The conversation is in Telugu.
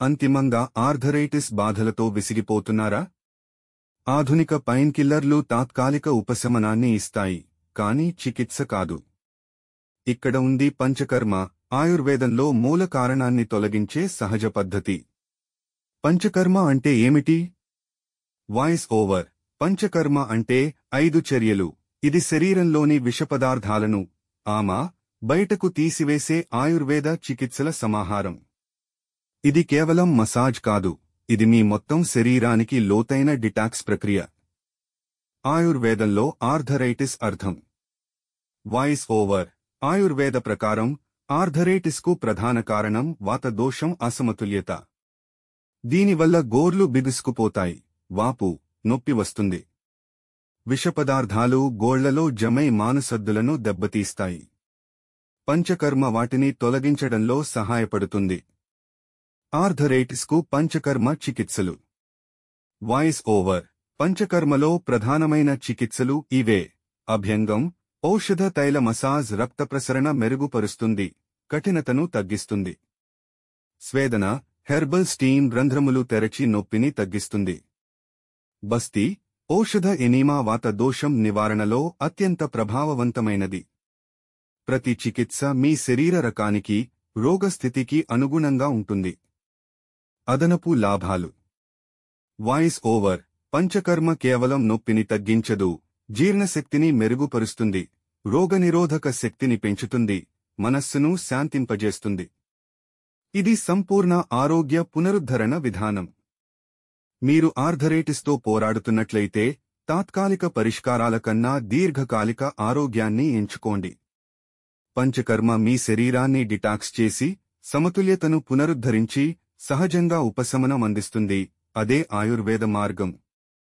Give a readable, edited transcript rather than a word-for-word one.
అంతిమంగా ఆర్థరైటిస్ బాధలతో విసిగిపోతున్నారా? ఆధునిక పైన్ కిల్లర్లు తాత్కాలిక ఉపశమనాన్ని ఇస్తాయి, కానీ చికిత్స కాదు. ఇక్కడ ఉంది పంచకర్మ, ఆయుర్వేదంలో మూల కారణాన్ని తొలగించే సహజ పద్ధతి. పంచకర్మ అంటే ఏమిటి? Voice over. పంచకర్మ అంటే 5 చర్యలు. ఇది శరీరంలోని విషపదార్థాలను బయటకు తీసివేసే ఆయుర్వేద చికిత్సల సమాహారం. ఇది కేవలం మసాజ్ కాదు, ఇది మీ మొత్తం శరీరానికి లోతైన డిటాక్స్ ప్రక్రియ. ఆయుర్వేదంలో ఆర్థరైటిస్ అర్థం. Voice over. ఆయుర్వేద ప్రకారం ఆర్థరైటిస్కు ప్రధాన కారణం వాతదోషం, అసమతుల్యత. దీనివల్ల గోర్లు బిగుసుకుపోతాయి, వాపు, నొప్పి వస్తుంది. విషపదార్థాలు గోళ్లలో జమై మానసద్దులను దెబ్బతీస్తాయి. పంచకర్మ వాటిని తొలగించడంలో సహాయపడుతుంది. ఆర్థరైటిస్కు పంచకర్మ చికిత్సలు. Voice over. పంచకర్మలో ప్రధానమైన చికిత్సలు ఇవే: అభ్యంగం, ఔషధ తైల మసాజ్ రక్త ప్రసరణ మెరుగుపరుస్తుంది, కఠినతను తగ్గిస్తుంది. స్వేదన, హెర్బల్ స్టీమ్ రంధ్రములు తెరచి నొప్పిని తగ్గిస్తుంది. బస్తీ, ఔషధ ఎనీమా వాత దోషం నివారణలో అత్యంత ప్రభావవంతమైనది. ప్రతి చికిత్స మీ శరీర రకానికి, రోగస్థితికి అనుగుణంగా ఉంటుంది. అదనపు లాభాలు. Voice over. పంచకర్మ కేవలం నొప్పిని తగ్గించదు, జీర్ణశక్తిని మెరుగుపరుస్తుంది, రోగనిరోధక శక్తిని పెంచుతుంది, మనస్సును శాంతింపజేస్తుంది. ఇది సంపూర్ణ ఆరోగ్య పునరుద్ధరణ విధానం. మీరు ఆర్థరైటిస్తో పోరాడుతున్నట్లయితే తాత్కాలిక పరిష్కారాల కన్నా దీర్ఘకాలిక ఆరోగ్యాన్ని ఎంచుకోండి. పంచకర్మ మీ శరీరాన్ని డిటాక్స్ చేసి, సమతుల్యతను పునరుద్ధరించి, సహజంగా ఉపశమనం అందిస్తుంది. అదే ఆయుర్వేద మార్గం.